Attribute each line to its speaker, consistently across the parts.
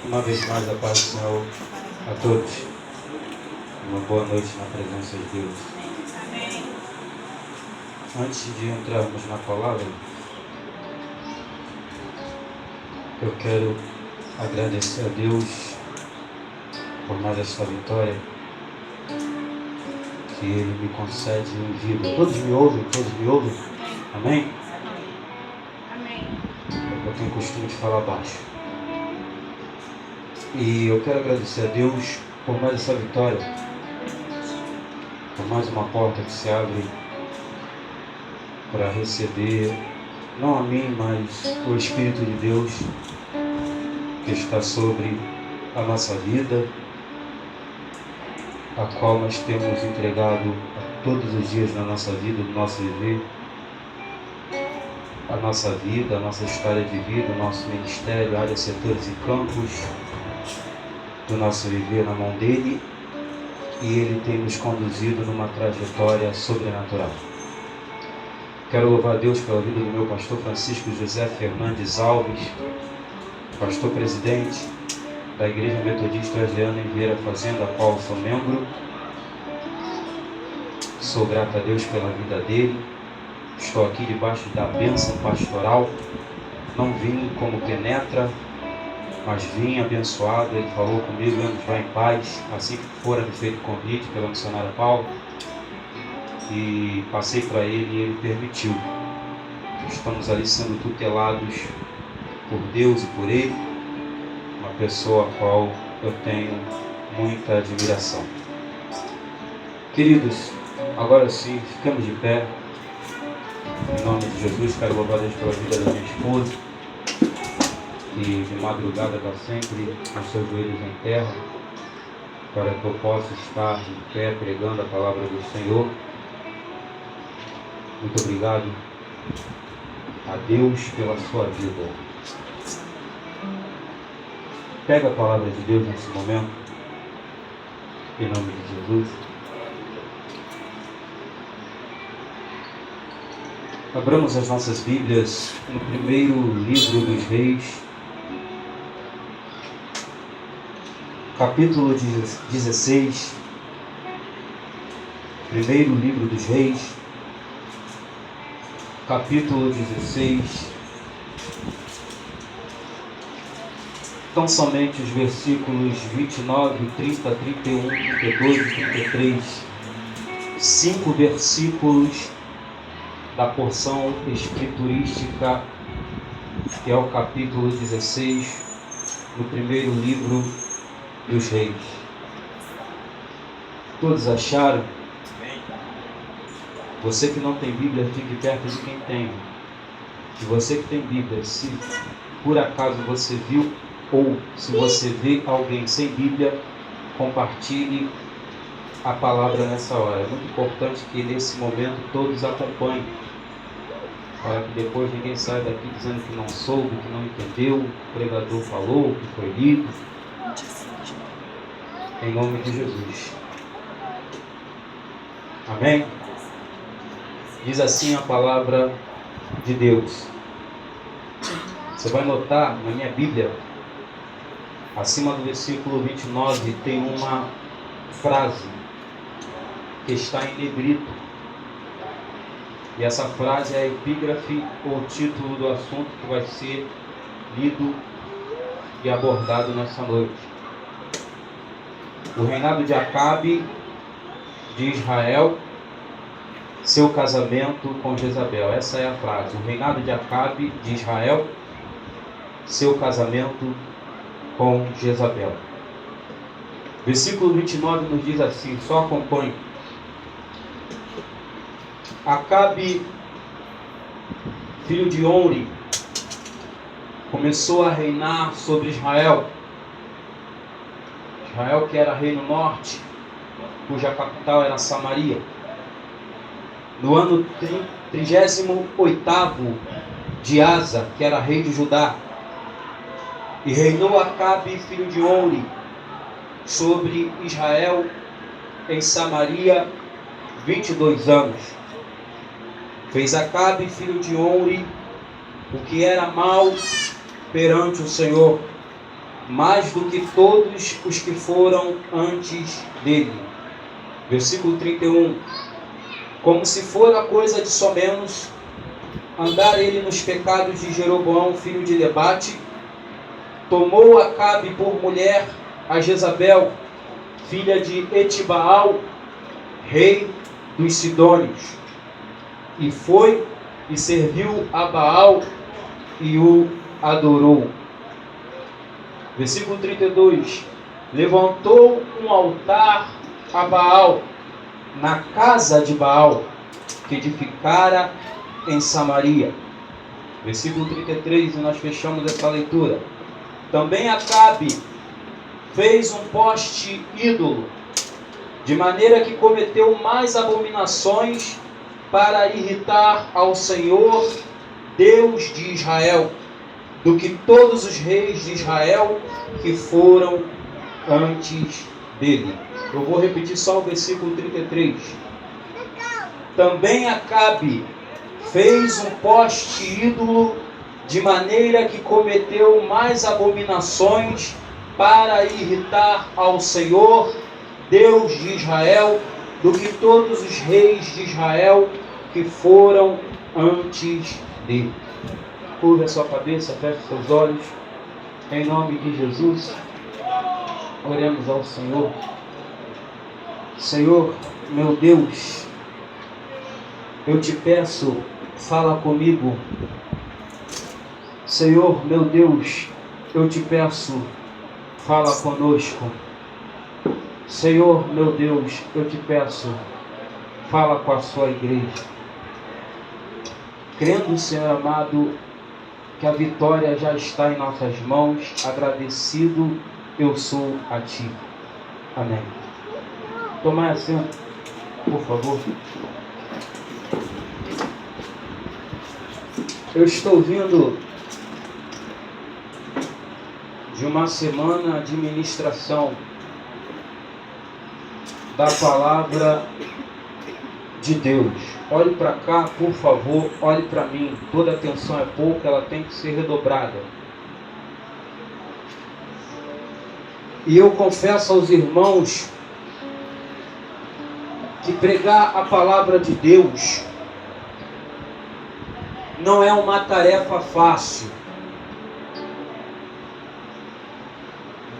Speaker 1: Uma vez mais, a paz do Senhor a todos. Uma boa noite na presença de Deus. Antes de entrarmos na palavra, eu quero agradecer a Deus por mais esta vitória que Ele me concede em vida. Todos me ouvem? Todos me ouvem? Amém? Eu tenho costume de falar baixo. E eu quero agradecer a Deus por mais essa vitória, por mais uma porta que se abre para receber, não a mim, mas o Espírito de Deus que está sobre a nossa vida, a qual nós temos entregado todos os dias na nossa vida, no nosso viver, a nossa vida, a nossa história de vida, o nosso ministério, áreas, setores e campos do nosso viver na mão dele, e ele tem nos conduzido numa trajetória sobrenatural. Quero louvar a Deus pela vida do meu pastor Francisco José Fernandes Alves, pastor presidente da Igreja Metodista Adriana em Vieira Fazenda, a qual sou membro. Sou grato a Deus pela vida dele. Estou aqui debaixo da bênção pastoral. Não vim como penetra, mas vim abençoado. Ele falou comigo: vá em paz, assim que fora me feito convite pela missionária Paula, e passei para ele e ele permitiu. Estamos ali sendo tutelados por Deus e por ele, uma pessoa a qual eu tenho muita admiração. Queridos, agora sim, ficamos de pé. Em nome de Jesus, quero louvar a Deus pela vida da minha esposa, que de madrugada está sempre com seus joelhos em terra, para que eu possa estar em pé pregando a palavra do Senhor. Muito obrigado a Deus pela sua vida. Pega a palavra de Deus nesse momento, em nome de Jesus. Abramos as nossas Bíblias no primeiro livro dos Reis, capítulo 16, primeiro livro dos Reis, capítulo 16, tão somente os versículos 29, 30, 31, 32 e 33, 5 versículos da porção escriturística, que é o capítulo 16, no primeiro livro dos Reis. Todos acharam? Você que não tem Bíblia, fique perto de quem tem. E você que tem Bíblia, se por acaso você viu ou se você vê alguém sem Bíblia, compartilhe a palavra nessa hora. É muito importante que nesse momento todos acompanhem, para que depois ninguém saia daqui dizendo que não soube, que não entendeu, o pregador falou, que foi lido. Em nome de Jesus. Amém? Diz assim a palavra de Deus. Você vai notar na minha Bíblia, acima do versículo 29, tem uma frase que está em negrito. E essa frase é a epígrafe ou título do assunto que vai ser lido e abordado nessa noite. O reinado de Acabe de Israel, seu casamento com Jezabel. Essa é a frase. O reinado de Acabe de Israel, seu casamento com Jezabel. Versículo 29 nos diz assim, só acompanhe. Acabe, filho de Onri, começou a reinar sobre Israel. Israel, que era reino norte, cuja capital era Samaria. No ano 38º de Asa, que era rei de Judá, e reinou Acabe, filho de Onri, sobre Israel em Samaria 22 anos. Fez Acabe, filho de Onri, o que era mal perante o Senhor, mais do que todos os que foram antes dele. Versículo 31. Como se fora coisa de somenos andar ele nos pecados de Jeroboão, filho de Nebate, tomou Acabe por mulher a Jezabel, filha de Etibaal, rei dos Sidônios, e foi e serviu a Baal e o adorou. Versículo 32. Levantou um altar a Baal na casa de Baal, que edificara em Samaria. Versículo 33, e nós fechamos essa leitura. Também Acabe fez um poste ídolo, de maneira que cometeu mais abominações para irritar ao Senhor, Deus de Israel, do que todos os reis de Israel que foram antes dele. Eu vou repetir só o versículo 33. Também Acabe fez um poste ídolo, de maneira que cometeu mais abominações para irritar ao Senhor, Deus de Israel, do que todos os reis de Israel que foram antes dele. Curva a sua cabeça, feche seus olhos, em nome de Jesus. Oremos ao Senhor. Senhor, meu Deus, eu te peço, fala comigo. Senhor, meu Deus, eu te peço, fala conosco. Senhor, meu Deus, eu te peço, fala com a sua igreja. Crendo, Senhor amado, que a vitória já está em nossas mãos, agradecido eu sou a Ti. Amém. Tomai assento, por favor. Eu estou vindo de uma semana de ministração da palavra de Deus. Olhe para cá, por favor, olhe para mim. Toda atenção é pouca, ela tem que ser redobrada. E eu confesso aos irmãos que pregar a palavra de Deus não é uma tarefa fácil.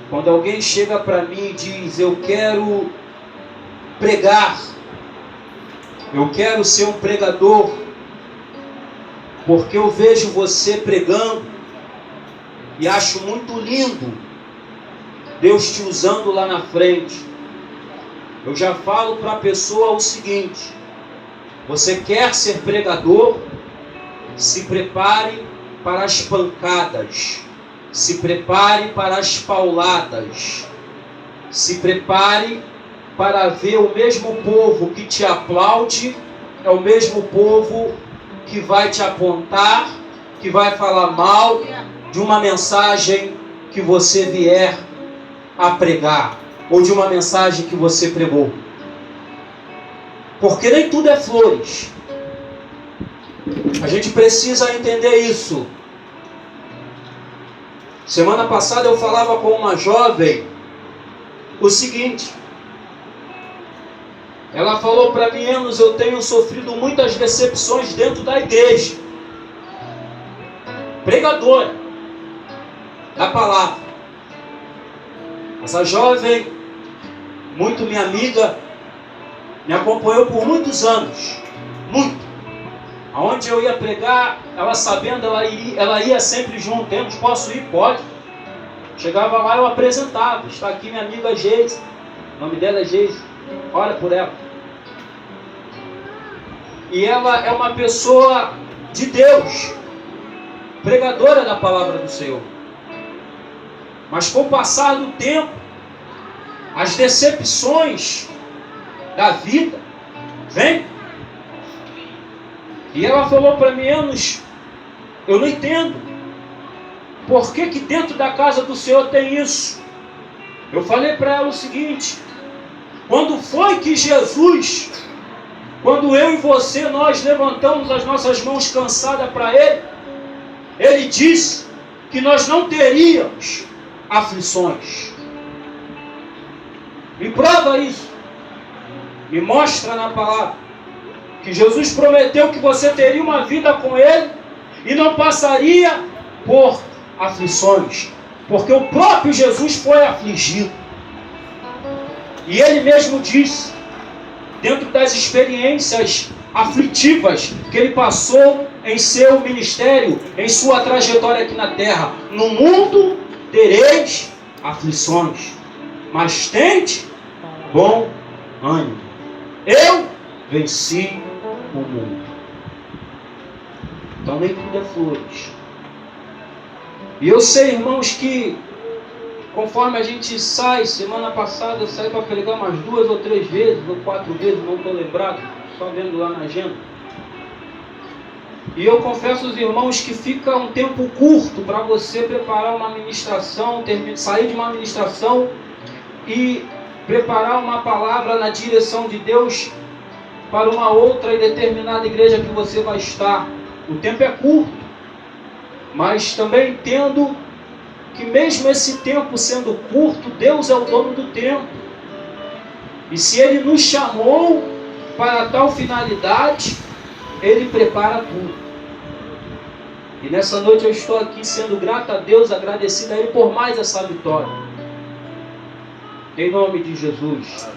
Speaker 1: Quando alguém chega para mim e diz, eu quero pregar, eu quero ser um pregador, porque eu vejo você pregando e acho muito lindo Deus te usando lá na frente. Eu já falo para a pessoa o seguinte: você quer ser pregador? Se prepare para as pancadas, se prepare para as pauladas, se prepare para ver o mesmo povo que te aplaude, é o mesmo povo que vai te apontar, que vai falar mal de uma mensagem que você vier a pregar, ou de uma mensagem que você pregou. Porque nem tudo é flores. A gente precisa entender isso. Semana passada eu falava com uma jovem o seguinte. Ela falou para mim, Enos, eu tenho sofrido muitas decepções dentro da igreja. Pregadora da palavra. Essa jovem, muito minha amiga, me acompanhou por muitos anos. Muito. Aonde eu ia pregar, ela sabendo, ela ia sempre junto. Temos, posso ir? Pode. Chegava lá, eu apresentava. Está aqui minha amiga Geise. O nome dela é Geise. Ora por ela. E ela é uma pessoa de Deus, pregadora da palavra do Senhor. Mas com o passar do tempo, as decepções da vida vêm. E ela falou para mim, Enos, eu não entendo. Por que que dentro da casa do Senhor tem isso? Eu falei para ela o seguinte: quando foi que Jesus, quando eu e você, nós levantamos as nossas mãos cansadas para Ele, Ele disse que nós não teríamos
Speaker 2: aflições. Me prova isso. Me mostra na palavra que Jesus prometeu que você teria uma vida com Ele e não passaria por aflições, porque o próprio Jesus foi afligido. E Ele mesmo disse, dentro das experiências aflitivas que Ele passou em seu ministério, em sua trajetória aqui na terra: no mundo tereis aflições, mas tende bom ânimo. Eu venci o mundo. Então nem tudo é flores. E eu sei, irmãos, que conforme a gente sai, semana passada eu saí para pregar umas 2 ou 3 vezes, ou 4 vezes, não estou lembrado, só vendo lá na agenda. E eu confesso aos irmãos que fica um tempo curto para você preparar uma ministração, sair de uma ministração e preparar uma palavra na direção de Deus para uma outra e determinada igreja que você vai estar. O tempo é curto, mas também entendo que mesmo esse tempo sendo curto, Deus é o dono do tempo. E se Ele nos chamou para tal finalidade, Ele prepara tudo. E nessa noite eu estou aqui sendo grato a Deus, agradecido a Ele por mais essa vitória. Em nome de Jesus.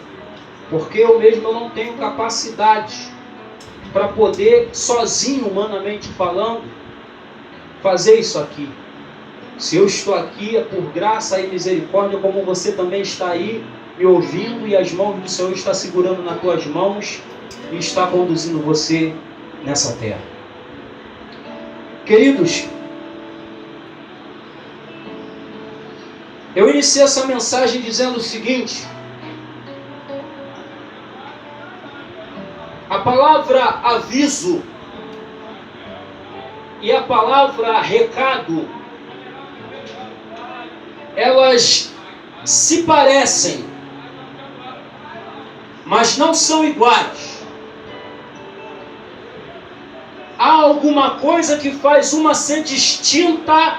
Speaker 2: Porque eu mesmo não tenho capacidade para poder, sozinho, humanamente falando, fazer isso aqui. Se eu estou aqui é por graça e misericórdia, como você também está aí me ouvindo e as mãos do Senhor estão segurando nas tuas mãos e está conduzindo você nessa terra. Queridos, eu iniciei essa mensagem dizendo o seguinte: a palavra aviso e a palavra recado, elas se parecem, mas não são iguais. Há alguma coisa que faz uma ser distinta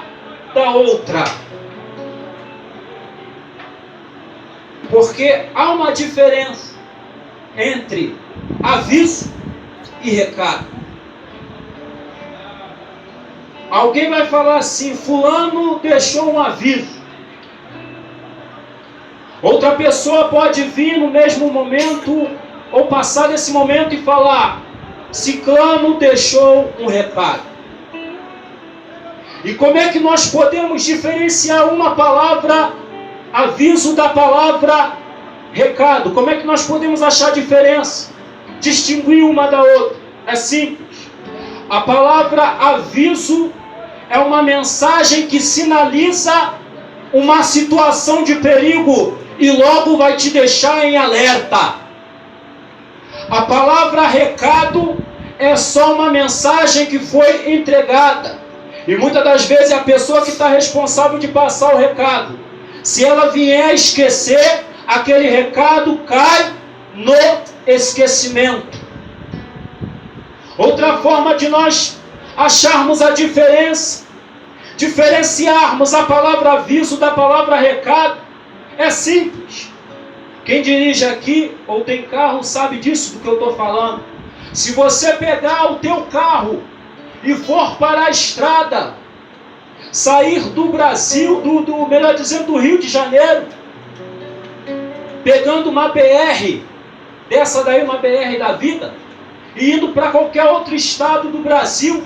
Speaker 2: da outra. Porque há uma diferença entre aviso e recado. Alguém vai falar assim: fulano deixou um aviso. Outra pessoa pode vir no mesmo momento ou passar desse momento e falar: ciclano deixou um recado. E como é que nós podemos diferenciar uma palavra aviso da palavra recado? Como é que nós podemos achar diferença? Distinguir uma da outra? É simples. A palavra aviso é uma mensagem que sinaliza uma situação de perigo e logo vai te deixar em alerta. A palavra recado é só uma mensagem que foi entregada. E muitas das vezes a pessoa que está responsável de passar o recado, se ela vier a esquecer, aquele recado cai no esquecimento. Outra forma de nós acharmos a diferença, diferenciarmos a palavra aviso da palavra recado, é simples. Quem dirige aqui ou tem carro sabe disso do que eu estou falando. Se você pegar o teu carro e for para a estrada, sair do Brasil, melhor dizendo, do Rio de Janeiro, pegando uma BR, dessa daí, uma BR da vida, e indo para qualquer outro estado do Brasil,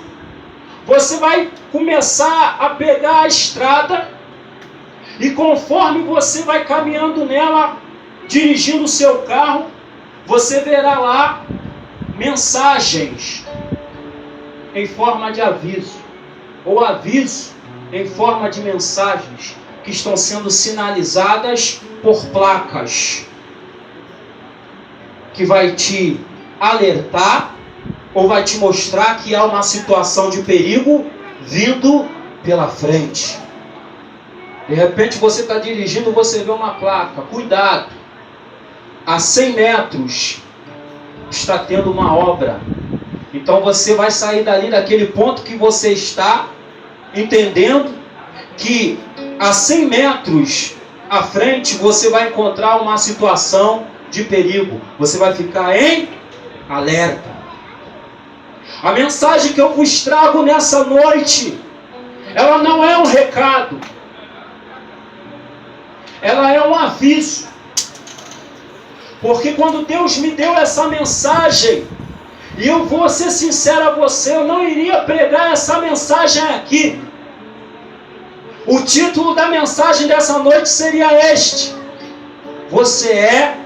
Speaker 2: você vai começar a pegar a estrada, e conforme você vai caminhando nela, dirigindo o seu carro, você verá lá mensagens em forma de aviso, ou aviso em forma de mensagens que estão sendo sinalizadas por placas, que vai te alertar ou vai te mostrar que há uma situação de perigo vindo pela frente. De repente você está dirigindo, você vê uma placa: cuidado, a 100 metros está tendo uma obra. Então você vai sair dali, daquele ponto que você está, entendendo que a 100 metros à frente, você vai encontrar uma situação de perigo. Você vai ficar em alerta. A mensagem que eu vos trago nessa noite, ela não é um recado. Ela é um aviso. Porque quando Deus me deu essa mensagem, e eu vou ser sincero a você, eu não iria pregar essa mensagem aqui. O título da mensagem dessa noite seria este: você é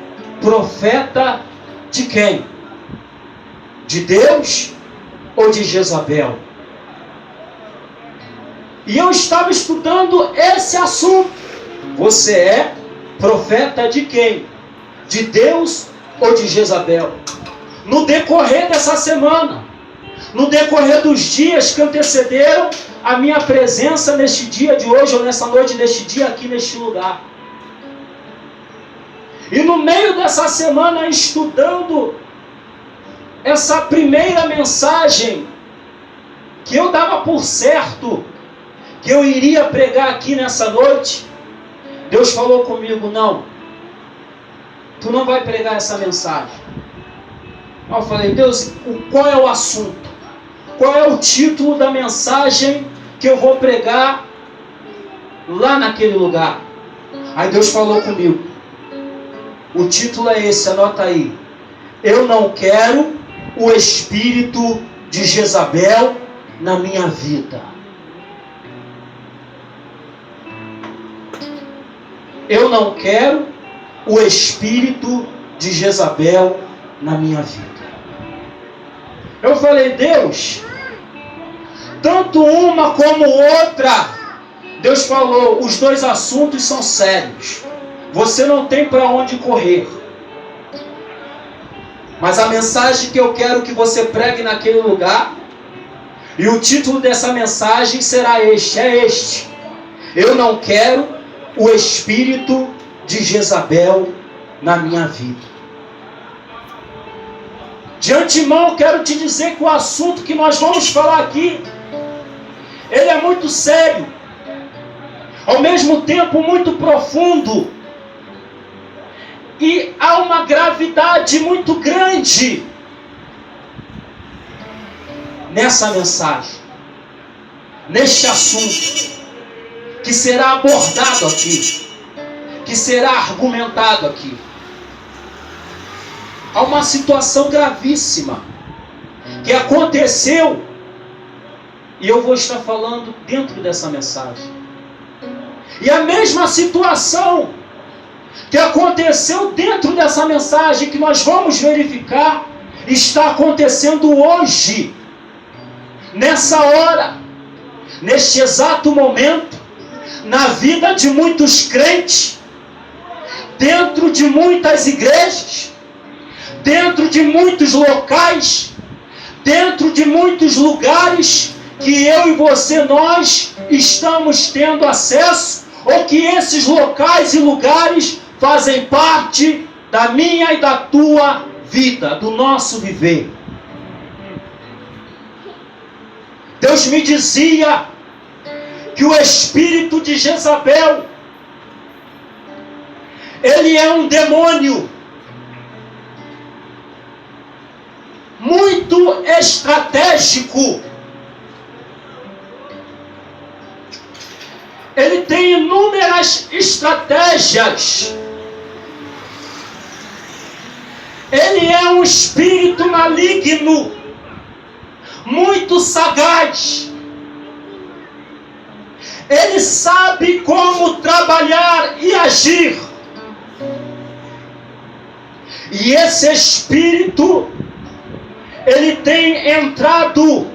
Speaker 2: profeta de quem? De Deus ou de Jezabel? E eu estava estudando esse assunto. Você é profeta de quem? De Deus ou de Jezabel? No decorrer dessa semana, no decorrer dos dias que antecederam a minha presença neste dia de hoje, ou nessa noite deste dia aqui neste lugar. E no meio dessa semana, estudando essa primeira mensagem, que eu dava por certo que eu iria pregar aqui nessa noite, Deus falou comigo: não, tu não vai pregar essa mensagem. Eu falei: Deus, qual é o assunto? Qual é o título da mensagem que eu vou pregar lá naquele lugar? Aí Deus falou comigo: o título é esse, anota aí: eu não quero o espírito de Jezabel na minha vida. Eu não quero o espírito de Jezabel na minha vida. Eu falei: Deus, tanto uma como outra. Deus falou: os dois assuntos são sérios. Você não tem para onde correr. Mas a mensagem que eu quero que você pregue naquele lugar, e o título dessa mensagem será este: eu não quero o espírito de Jezabel na minha vida. De antemão, eu quero te dizer que o assunto que nós vamos falar aqui, ele é muito sério, ao mesmo tempo muito profundo, e há uma gravidade muito grande nessa mensagem, neste assunto que será abordado aqui, que será argumentado aqui. Há uma situação gravíssima que aconteceu, e eu vou estar falando dentro dessa mensagem. E a mesma situação que aconteceu dentro dessa mensagem que nós vamos verificar, está acontecendo hoje, nessa hora, neste exato momento, na vida de muitos crentes, dentro de muitas igrejas, dentro de muitos locais, dentro de muitos lugares que eu e você, nós estamos tendo acesso, ou que esses locais e lugares fazem parte da minha e da tua vida, do nosso viver. Deus me dizia que o espírito de Jezabel, ele é um demônio muito estratégico. Ele tem inúmeras estratégias. Ele é um espírito maligno, muito sagaz. Ele sabe como trabalhar e agir. E esse espírito, ele tem entrado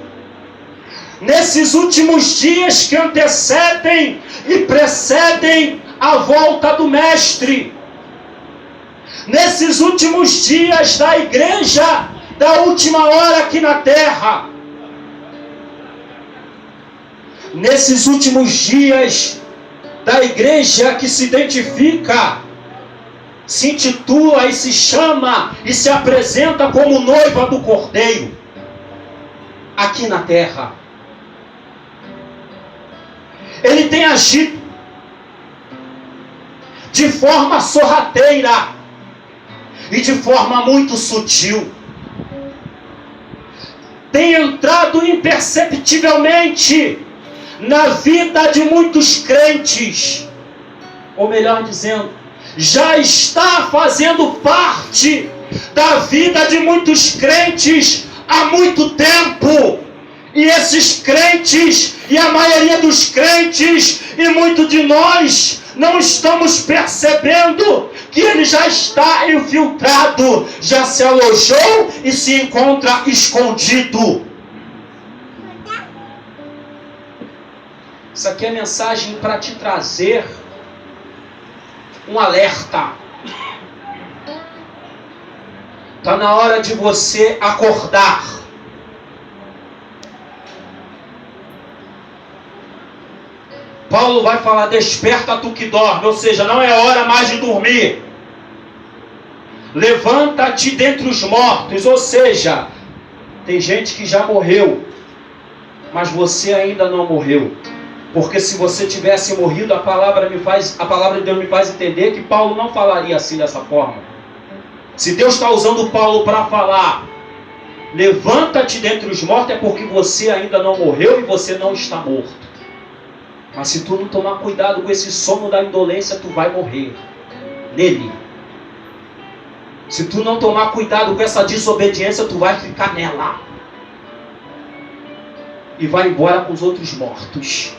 Speaker 2: nesses últimos dias que antecedem e precedem a volta do Mestre. Nesses últimos dias da igreja, da última hora aqui na terra. Nesses últimos dias da igreja que se identifica, se intitula e se chama e se apresenta como noiva do Cordeiro, aqui na terra. Ele tem agido de forma sorrateira e de forma muito sutil. Tem entrado imperceptivelmente na vida de muitos crentes, ou melhor dizendo, já está fazendo parte da vida de muitos crentes há muito tempo. E esses crentes, e a maioria dos crentes, e muito de nós, não estamos percebendo que ele já está infiltrado, já se alojou e se encontra escondido. Isso aqui é mensagem para te trazer um alerta. Está na hora de você acordar. Paulo vai falar, desperta tu que dorme, ou seja, não é hora mais de dormir. Levanta-te dentre os mortos, ou seja, tem gente que já morreu, mas você ainda não morreu. Porque se você tivesse morrido, a palavra de Deus me faz entender que Paulo não falaria assim dessa forma. Se Deus está usando Paulo para falar, levanta-te dentre os mortos, é porque você ainda não morreu e você não está morto. Mas se tu não tomar cuidado com esse sono da indolência, tu vai morrer nele. Se tu não tomar cuidado com essa desobediência, tu vai ficar nela. E vai embora com os outros mortos.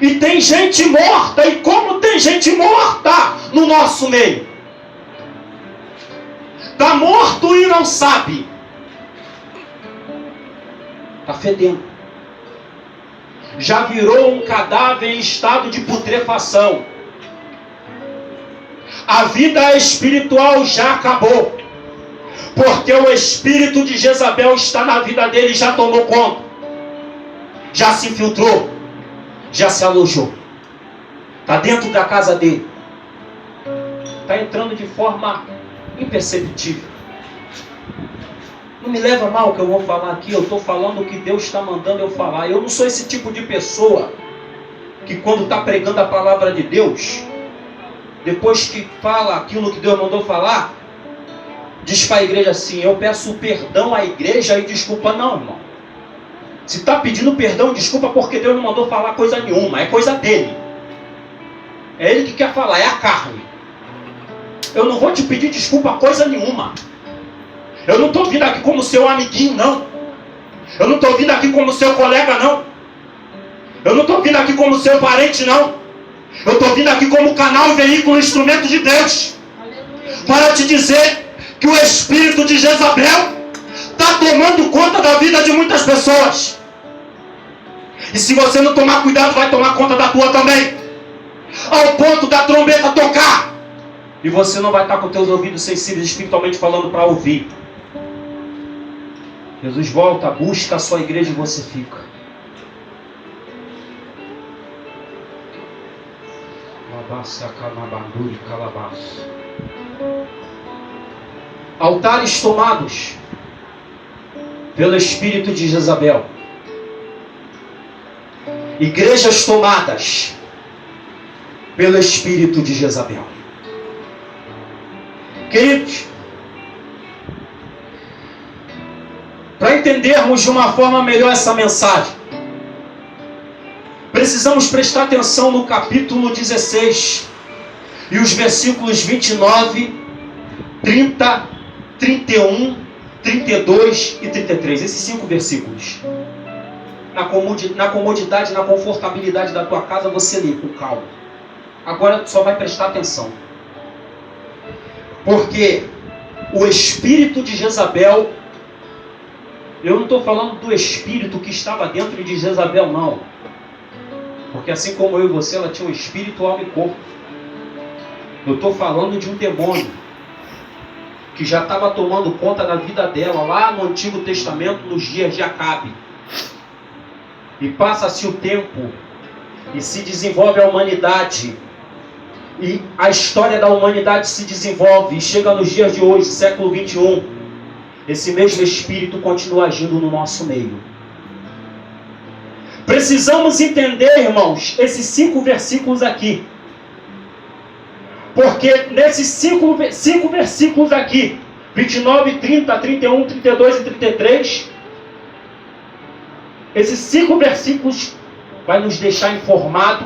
Speaker 2: E tem gente morta, e como tem gente morta no nosso meio. Está morto e não sabe. Está fedendo. Já virou um cadáver em estado de putrefação. A vida espiritual já acabou. Porque o espírito de Jezabel está na vida dele e já tomou conta. Já se infiltrou. Já se alojou. Está dentro da casa dele. Está entrando de forma imperceptível. Não me leva mal o que eu vou falar aqui, eu estou falando o que Deus está mandando eu falar. Eu não sou esse tipo de pessoa que quando está pregando a palavra de Deus, depois que fala aquilo que Deus mandou falar, diz para a igreja assim, eu peço perdão à igreja e desculpa. Não, irmão. Se está pedindo perdão e desculpa porque Deus não mandou falar coisa nenhuma, é coisa dele. É ele que quer falar, é a carne. Eu não vou te pedir desculpa coisa nenhuma. Eu não estou vindo aqui como seu amiguinho, não. Eu não estou vindo aqui como seu colega, não. Eu não estou vindo aqui como seu parente, não. Eu estou vindo aqui como canal e veículo, instrumento de Deus. Para te dizer que o espírito de Jezabel está tomando conta da vida de muitas pessoas. E se você não tomar cuidado, vai tomar conta da tua também. Ao ponto da trombeta tocar. E você não vai estar com teus ouvidos sensíveis espiritualmente falando para ouvir. Jesus volta, busca a sua igreja e você fica. Altares tomados pelo espírito de Jezabel. Igrejas tomadas pelo espírito de Jezabel. Queridos, para entendermos de uma forma melhor essa mensagem, precisamos prestar atenção no capítulo 16 e os versículos 29, 30, 31, 32 e 33. Esses 5 versículos. Na comodidade, na confortabilidade da tua casa, você lê com calma. Agora tu só vai prestar atenção. Porque o espírito de Jezabel, eu não estou falando do espírito que estava dentro de Jezabel, não. Porque assim como eu e você, ela tinha um espírito, alma e corpo. Eu estou falando de um demônio que já estava tomando conta da vida dela lá no Antigo Testamento, nos dias de Acabe. E passa-se o tempo e se desenvolve a humanidade. E a história da humanidade se desenvolve e chega nos dias de hoje, século 21. Esse mesmo espírito continua agindo no nosso meio. Precisamos entender, irmãos, esses 5 versículos aqui. Porque nesses cinco versículos aqui, 29, 30, 31, 32 e 33, esses 5 versículos vai nos deixar informado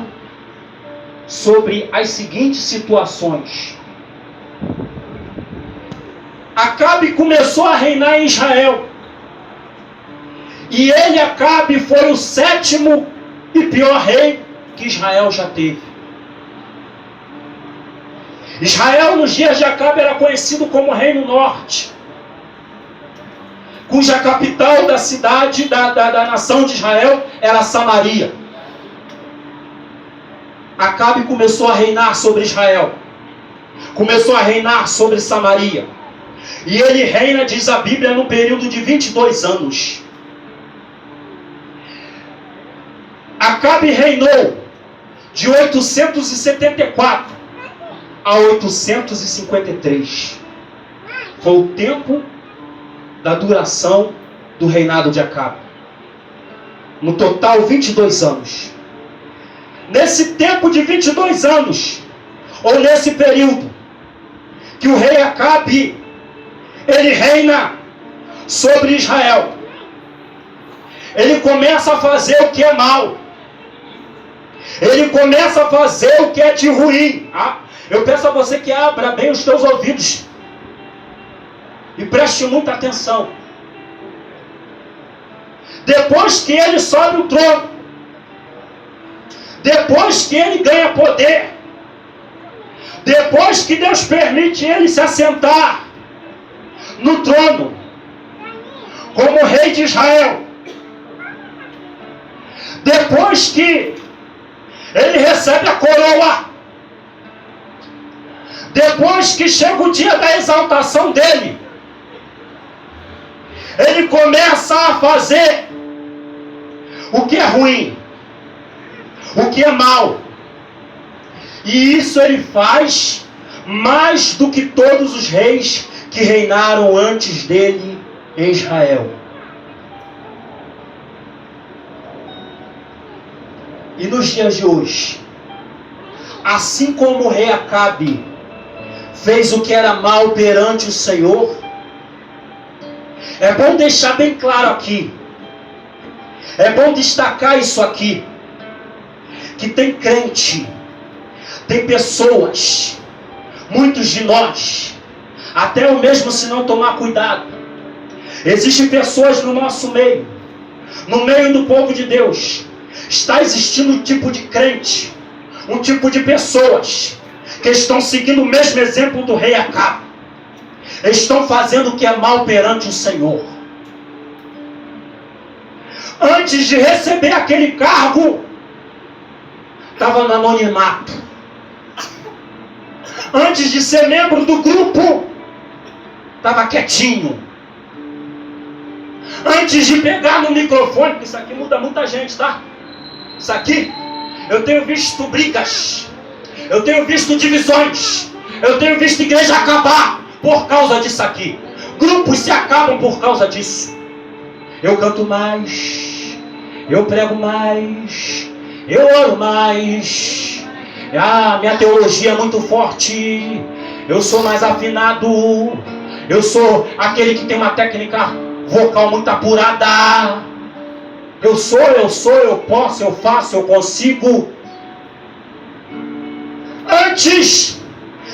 Speaker 2: sobre as seguintes situações. Acabe começou a reinar em Israel. E ele, Acabe, foi o 7º e pior rei que Israel já teve. Israel, nos dias de Acabe, era conhecido como Reino Norte, cuja capital da cidade, da nação de Israel, era Samaria. Acabe começou a reinar sobre Israel, começou a reinar sobre Samaria. E ele reina, diz a Bíblia, num período de 22 anos. Acabe reinou de 874 a 853. Foi o tempo da duração do reinado de Acabe. No total, 22 anos. Nesse tempo de 22 anos, ou nesse período, que o rei Acabe, ele reina sobre Israel. Ele começa a fazer o que é mal. Ele começa a fazer o que é de ruim. Eu peço a você que abra bem os teus ouvidos e preste muita atenção. Depois que ele sobe o trono, depois que ele ganha poder, depois que Deus permite ele se assentar no trono como rei de Israel, depois que ele recebe a coroa, depois que chega o dia da exaltação dele, ele começa a fazer o que é ruim, o que é mal. E isso ele faz mais do que todos os reis que reinaram antes dele em Israel. E nos dias de hoje, assim como o rei Acabe fez o que era mal perante o Senhor, é bom deixar bem claro aqui, é bom destacar isso aqui, que tem crente, tem pessoas, muitos de nós, até eu mesmo se não tomar cuidado, existem pessoas no nosso meio, no meio do povo de Deus, está existindo um tipo de crente, um tipo de pessoas que estão seguindo o mesmo exemplo do rei Acabe. Estão fazendo o que é mal perante o Senhor. Antes de receber aquele cargo, estava no anonimato. Antes de ser membro do grupo, estava quietinho. Antes de pegar no microfone, porque isso aqui muda muita gente, tá? Isso aqui, eu tenho visto brigas, eu tenho visto divisões, eu tenho visto igreja acabar por causa disso aqui. Grupos se acabam por causa disso. Eu canto mais, eu prego mais, eu oro mais, minha teologia é muito forte, eu sou mais afinado, eu sou aquele que tem uma técnica vocal muito apurada, eu posso, eu faço, eu consigo. Antes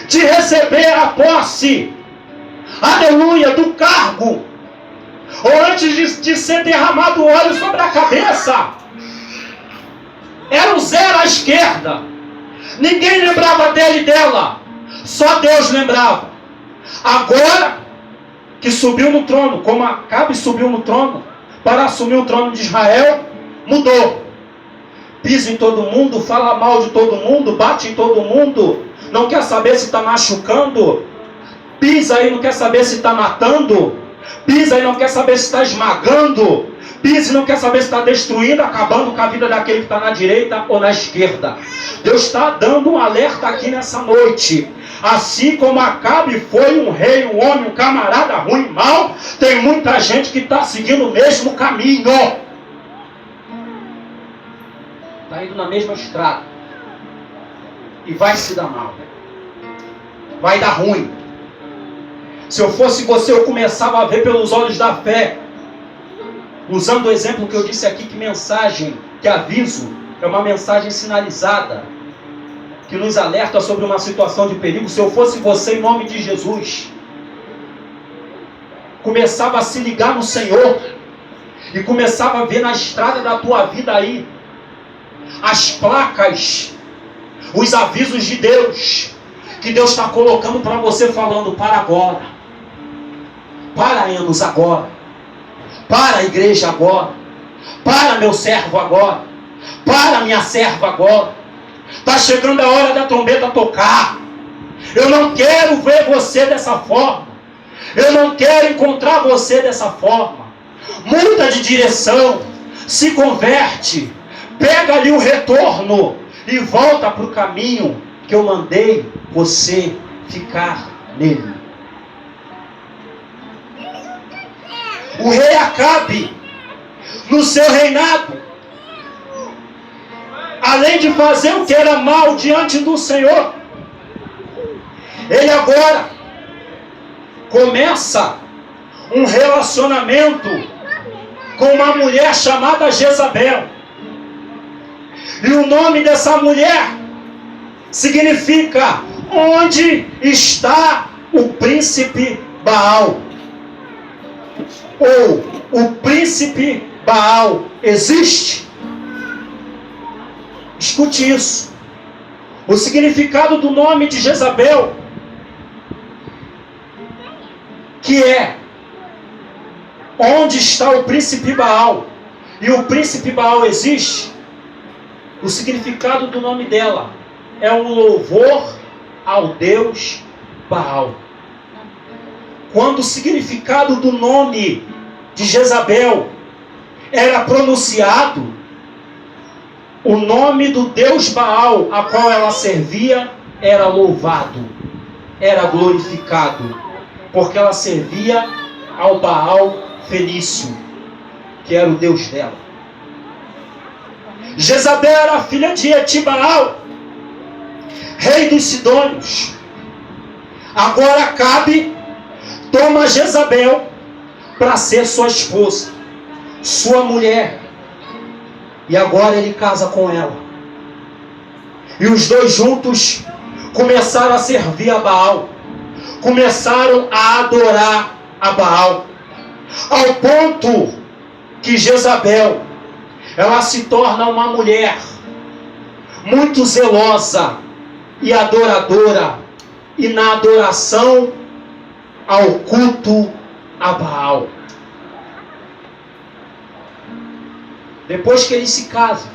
Speaker 2: de receber a posse, aleluia, do cargo, ou antes de ser derramado óleo sobre a cabeça, era o zero à esquerda. Ninguém lembrava dele e dela, só Deus lembrava. Agora que subiu no trono, como Acabe subiu no trono para assumir o trono de Israel, mudou. Pisa em todo mundo, fala mal de todo mundo, bate em todo mundo, não quer saber se está machucando, pisa e não quer saber se está matando, pisa e não quer saber se está esmagando, pisa e não quer saber se está destruindo, acabando com a vida daquele que está na direita ou na esquerda. Deus está dando um alerta aqui nessa noite. Assim como Acabe foi um rei, um homem, um camarada ruim, mau, tem muita gente que está seguindo o mesmo caminho. Está indo na mesma estrada. E vai se dar mal. vai dar ruim. Se eu fosse você, eu começava a ver pelos olhos da fé. Usando o exemplo que eu disse aqui, que mensagem, que aviso, é uma mensagem sinalizada, que nos alerta sobre uma situação de perigo. Se eu fosse você, em nome de Jesus, começava a se ligar no Senhor, e começava a ver na estrada da tua vida aí, as placas, os avisos de Deus, que Deus está colocando para você, falando: para agora, para Enos agora, para a igreja agora, para meu servo agora, para minha serva agora, está chegando a hora da trombeta tocar. Eu não quero ver você dessa forma, eu não quero encontrar você dessa forma. Muda de direção, se converte, pega ali o retorno e volta para o caminho que eu mandei você ficar nele. O rei Acabe, no seu reinado, além de fazer o que era mal diante do Senhor, ele agora começa um relacionamento com uma mulher chamada Jezabel. E o nome dessa mulher significa: onde está o príncipe Baal? Ou o príncipe Baal existe? Escute isso. O significado do nome de Jezabel, que é onde está o príncipe Baal, e o príncipe Baal existe, o significado do nome dela é um louvor ao Deus Baal. Quando o significado do nome de Jezabel era pronunciado, o nome do Deus Baal a qual ela servia era louvado, era glorificado, porque ela servia ao Baal Fenício, que era o Deus dela. Jezabel era filha de Etibaal, rei dos Sidônios. Agora Acabe toma Jezabel para ser sua esposa, sua mulher, e agora ele casa com ela. E os dois juntos começaram a servir a Baal, começaram a adorar a Baal, ao ponto que Jezabel, ela se torna uma mulher muito zelosa e adoradora, e na adoração ao culto a Baal. Depois que eles se casam,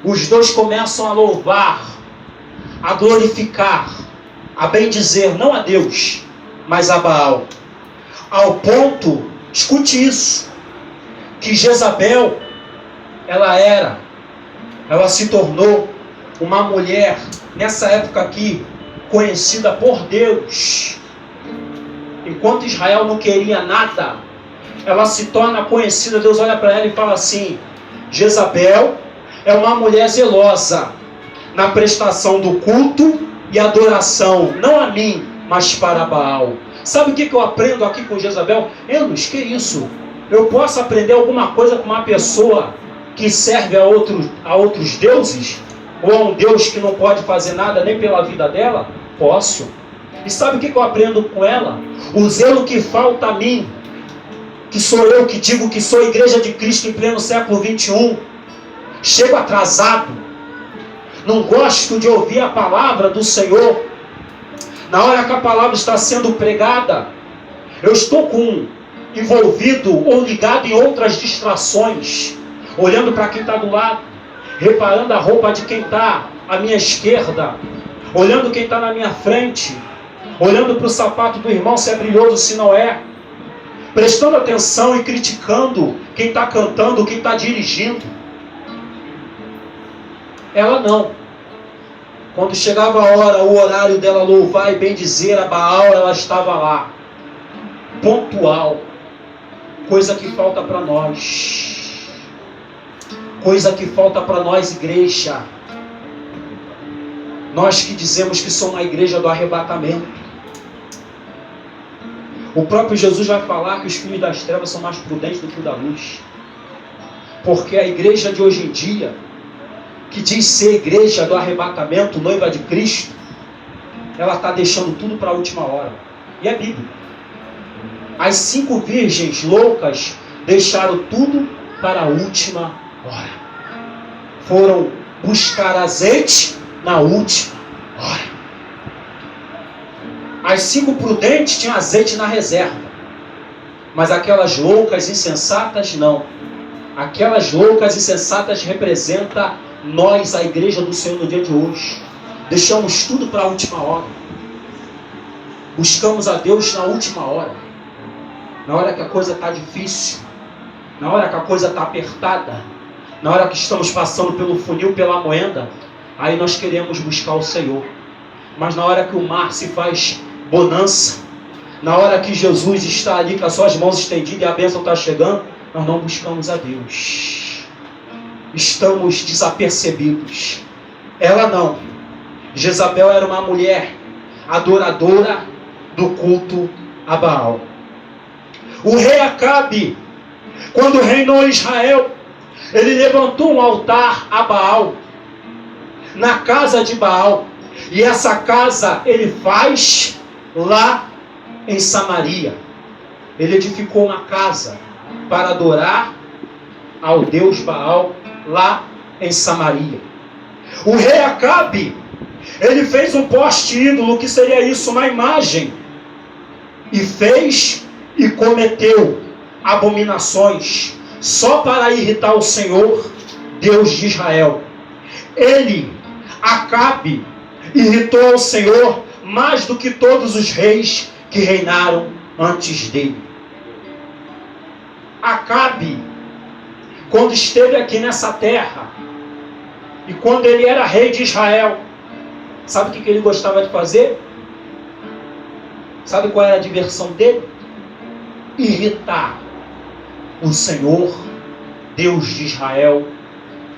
Speaker 2: os dois começam a louvar, a glorificar, a bendizer, não a Deus, mas a Baal. Ao ponto, escute isso, que Jezabel, ela se tornou uma mulher, nessa época aqui, conhecida por Deus. Enquanto Israel não queria nada, ela se torna conhecida. Deus olha para ela e fala assim: Jezabel é uma mulher zelosa na prestação do culto e adoração, não a mim, mas para Baal. Sabe o que eu aprendo aqui com Jezabel? Enos, que isso? Eu posso aprender alguma coisa com uma pessoa que serve a outros deuses? Ou a um Deus que não pode fazer nada nem pela vida dela? Posso. E sabe o que eu aprendo com ela? O zelo que falta a mim, que sou eu que digo que sou Igreja de Cristo em pleno século 21. Chego atrasado, não gosto de ouvir a palavra do Senhor. Na hora que a palavra está sendo pregada, eu estou envolvido ou ligado em outras distrações, olhando para quem está do lado, reparando a roupa de quem está à minha esquerda, olhando quem está na minha frente, olhando para o sapato do irmão se é brilhoso, se não é, prestando atenção e criticando quem está cantando, quem está dirigindo. Ela não. Quando chegava a hora, o horário dela louvar e bendizer a Baal, ela estava lá, pontual. Coisa que falta para nós. Coisa que falta para nós, igreja. Nós que dizemos que somos a igreja do arrebatamento. O próprio Jesus vai falar que os filhos das trevas são mais prudentes do que o da luz. Porque a igreja de hoje em dia, que diz ser igreja do arrebatamento, noiva de Cristo, ela está deixando tudo para a última hora. E é bíblico. As 5 virgens loucas deixaram tudo para a última hora. Foram buscar azeite na última hora. As 5 prudentes tinham azeite na reserva. Mas aquelas loucas insensatas não. Aquelas loucas insensatas representam nós, a igreja do Senhor, no dia de hoje. Deixamos tudo para a última hora. Buscamos a Deus na última hora. Na hora que a coisa está difícil. Na hora que a coisa está apertada. Na hora que estamos passando pelo funil, pela moenda. Aí nós queremos buscar o Senhor. Mas na hora que o mar se faz bonança, na hora que Jesus está ali com as suas mãos estendidas e a bênção está chegando, nós não buscamos a Deus. Estamos desapercebidos. Ela não. Jezabel era uma mulher adoradora do culto a Baal. O rei Acabe, quando reinou em Israel, ele levantou um altar a Baal, na casa de Baal. E essa casa ele faz lá em Samaria. Ele edificou uma casa para adorar ao Deus Baal lá em Samaria. O rei Acabe, ele fez um poste ídolo, que seria isso, uma imagem, e fez e cometeu abominações, só para irritar o Senhor, Deus de Israel. Ele, Acabe, irritou o Senhor mais do que todos os reis que reinaram antes dele. Acabe, quando esteve aqui nessa terra, e quando ele era rei de Israel, sabe o que ele gostava de fazer? Sabe qual era a diversão dele? Irritar o Senhor, Deus de Israel,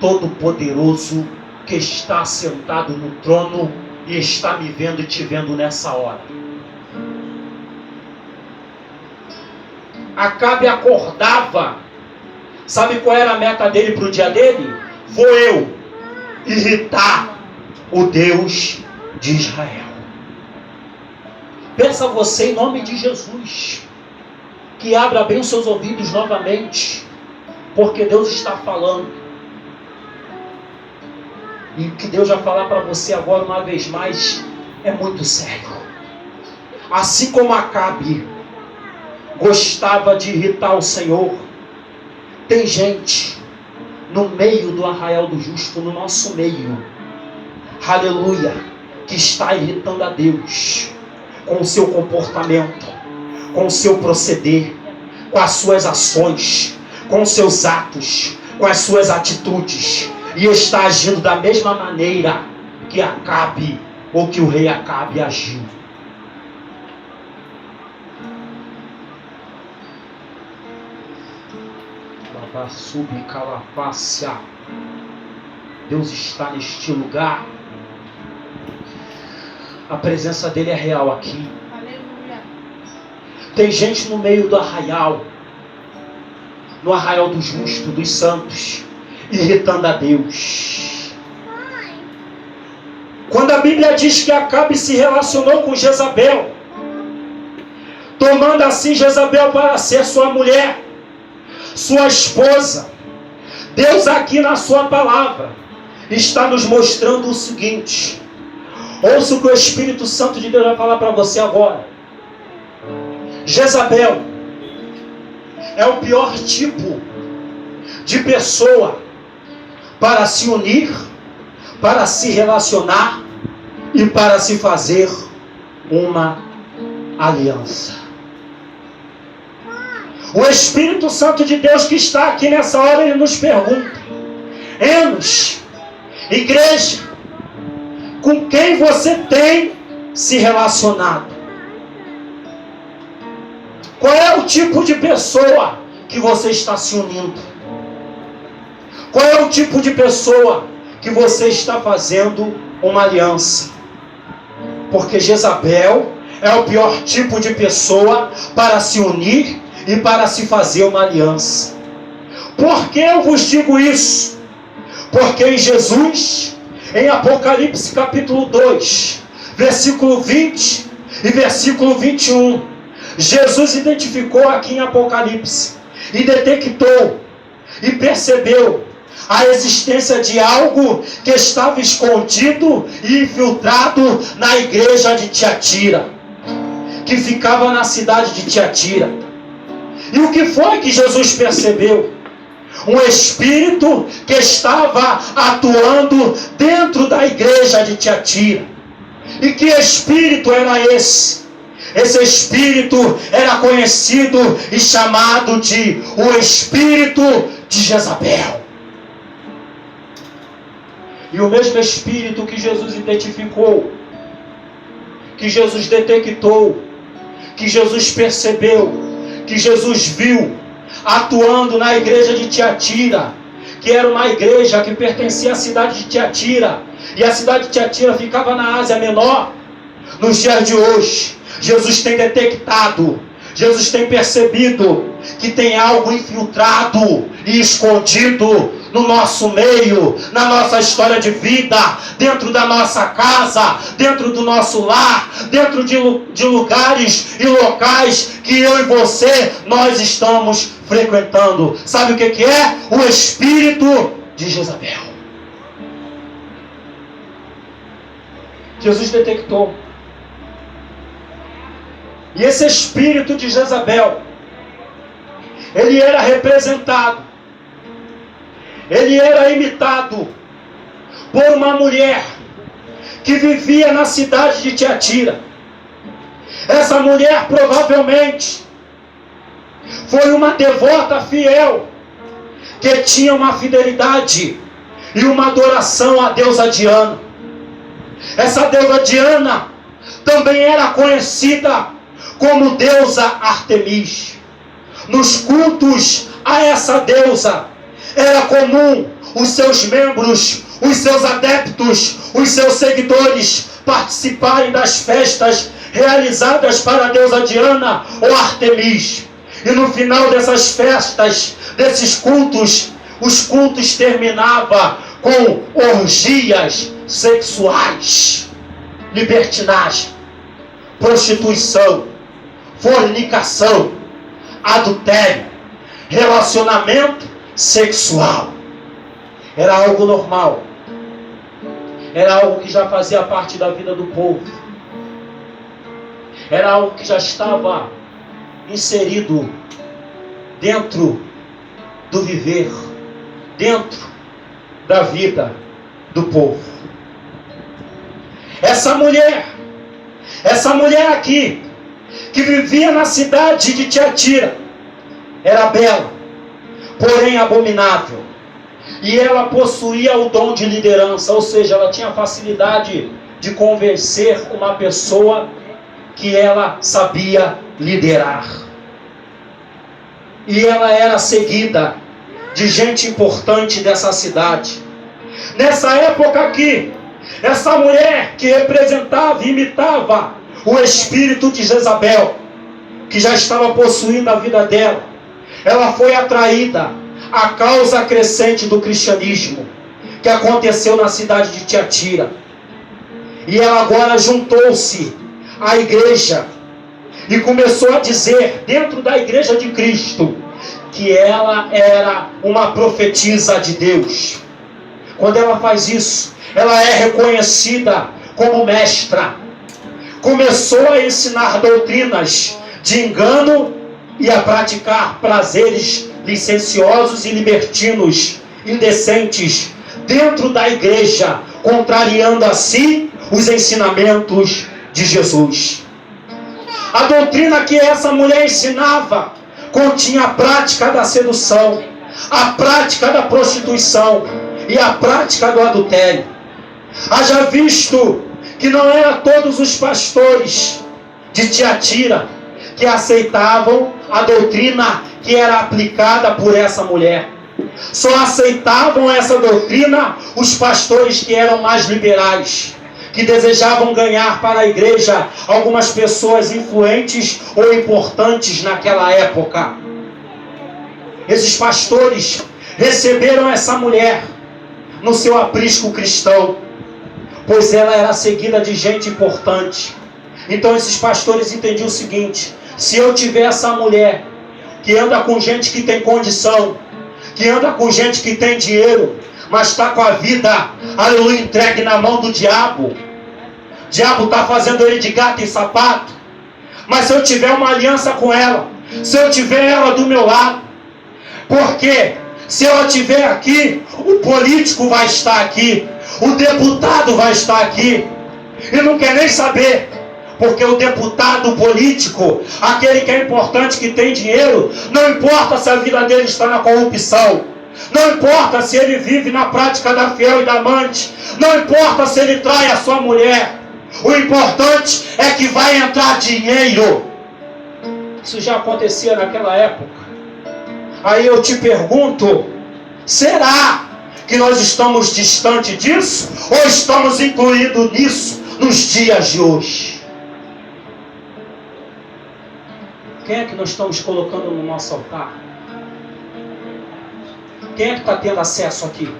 Speaker 2: Todo-Poderoso, que está sentado no trono e está me vendo e te vendo nessa hora. Acabe acordava. Sabe qual era a meta dele para o dia dele? Vou eu irritar o Deus de Israel. Pensa você, em nome de Jesus, que abra bem os seus ouvidos novamente, porque Deus está falando. E o que Deus vai falar para você agora, uma vez mais, é muito sério. Assim como Acabe gostava de irritar o Senhor, tem gente no meio do arraial do justo, no nosso meio, aleluia, que está irritando a Deus com o seu comportamento, com o seu proceder, com as suas ações, com os seus atos, com as suas atitudes, e está agindo da mesma maneira que Acabe, ou que o rei Acabe agiu. Deus está neste lugar. A presença dele é real aqui. Aleluia. Tem gente no meio do arraial, no arraial do justo, dos santos, irritando a Deus. Quando a Bíblia diz que Acabe se relacionou com Jezabel, tomando assim Jezabel para ser sua mulher, sua esposa, Deus aqui na sua palavra está nos mostrando o seguinte. Ouça o que o Espírito Santo de Deus vai falar para você agora. Jezabel é o pior tipo de pessoa para se unir, para se relacionar e para se fazer uma aliança. O Espírito Santo de Deus que está aqui nessa hora, ele nos pergunta: Enos, igreja, com quem você tem se relacionado? Qual é o tipo de pessoa que você está se unindo? Qual é o tipo de pessoa que você está fazendo
Speaker 3: uma aliança. Porque Jezabel é o pior tipo de pessoa para se unir e para se fazer uma aliança. Por que eu vos digo isso? Porque em Jesus, em Apocalipse capítulo 2, versículo 20 e versículo 21, Jesus identificou aqui em Apocalipse e detectou e percebeu a existência de algo que estava escondido e infiltrado na igreja de Tiatira, que ficava na cidade de Tiatira. E o que foi que Jesus percebeu? Um espírito que estava atuando dentro da igreja de Tiatira. E que espírito era esse? Esse espírito era conhecido e chamado de o espírito de Jezabel. E o mesmo espírito que Jesus identificou, que Jesus detectou, que Jesus percebeu, que Jesus viu atuando na igreja de Tiatira, que era uma igreja que pertencia à cidade de Tiatira, e a cidade de Tiatira ficava na Ásia Menor. Nos dias de hoje, Jesus tem detectado, Jesus tem percebido que tem algo infiltrado e escondido no nosso meio, na nossa história de vida, dentro da nossa casa, dentro do nosso lar, dentro de lugares e locais que eu e você, nós estamos frequentando. Sabe o que é? O espírito de Jezabel. Jesus detectou. E esse espírito de Jezabel, ele era representado, ele era imitado por uma mulher que vivia na cidade de Tiatira. Essa mulher provavelmente foi uma devota fiel, que tinha uma fidelidade e uma adoração à deusa Diana. Essa deusa Diana também era conhecida como deusa Artemis. Nos cultos a essa deusa, era comum os seus membros, os seus adeptos, os seus seguidores participarem das festas realizadas para a deusa Diana ou Artemis. E no final dessas festas, desses cultos, os cultos terminavam com orgias sexuais, libertinagem, prostituição, fornicação, adultério, relacionamento sexual. Era algo normal. Era algo que já fazia parte da vida do povo. Era algo que já estava inserido dentro do viver, dentro da vida do povo. Essa mulher aqui, que vivia na cidade de Tiatira, era bela, porém abominável. E ela possuía o dom de liderança, ou seja, ela tinha facilidade de convencer uma pessoa que ela sabia liderar. E ela era seguida de gente importante dessa cidade. Nessa época aqui, essa mulher que representava e imitava o espírito de Jezabel, que já estava possuindo a vida dela, ela foi atraída à causa crescente do cristianismo que aconteceu na cidade de Tiatira. E ela agora juntou-se à igreja e começou a dizer, dentro da igreja de Cristo, que ela era uma profetisa de Deus. Quando ela faz isso, ela é reconhecida como mestra. Começou a ensinar doutrinas de engano e a praticar prazeres licenciosos e libertinos, indecentes, dentro da igreja, contrariando assim os ensinamentos de Jesus. A doutrina que essa mulher ensinava continha a prática da sedução, a prática da prostituição e a prática do adultério. Haja visto que não eram todos os pastores de Tiatira que aceitavam a doutrina que era aplicada por essa mulher. Só aceitavam essa doutrina os pastores que eram mais liberais, que desejavam ganhar para a igreja algumas pessoas influentes ou importantes naquela época. Esses pastores receberam essa mulher no seu aprisco cristão, pois ela era seguida de gente importante. Então esses pastores entendiam o seguinte: se eu tiver essa mulher que anda com gente que tem condição, que anda com gente que tem dinheiro, mas está com a vida, aleluia, entregue na mão do diabo. O diabo está fazendo ele de gato e sapato. Mas se eu tiver uma aliança com ela, se eu tiver ela do meu lado, porque se ela estiver aqui, o político vai estar aqui, o deputado vai estar aqui, e não quer nem saber, porque o deputado, o político, aquele que é importante, que tem dinheiro, não importa se a vida dele está na corrupção, não importa se ele vive na prática da fiel e da amante, não importa se ele trai a sua mulher, o importante é que vai entrar dinheiro. Isso já acontecia naquela época. Aí eu te pergunto, será que nós estamos distante disso? Ou estamos incluídos nisso nos dias de hoje? Quem é que nós estamos colocando no nosso altar? Quem é que está tendo acesso aqui?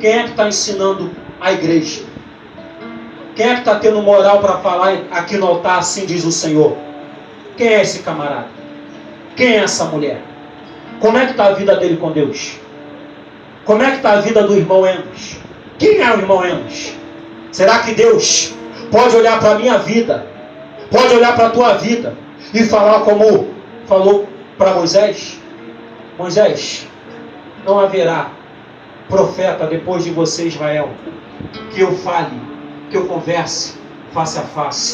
Speaker 3: Quem é que está ensinando a igreja? Quem é que está tendo moral para falar aqui no altar, assim diz o Senhor? Quem é esse camarada? Quem é essa mulher? Como é que está a vida dele com Deus? Como é que está a vida do irmão Enos? Quem é o irmão Enos? Será que Deus pode olhar para a minha vida, pode olhar para a tua vida e falar como falou para Moisés? Moisés, não haverá profeta depois de você, Israel, que eu fale, que eu converse face a face.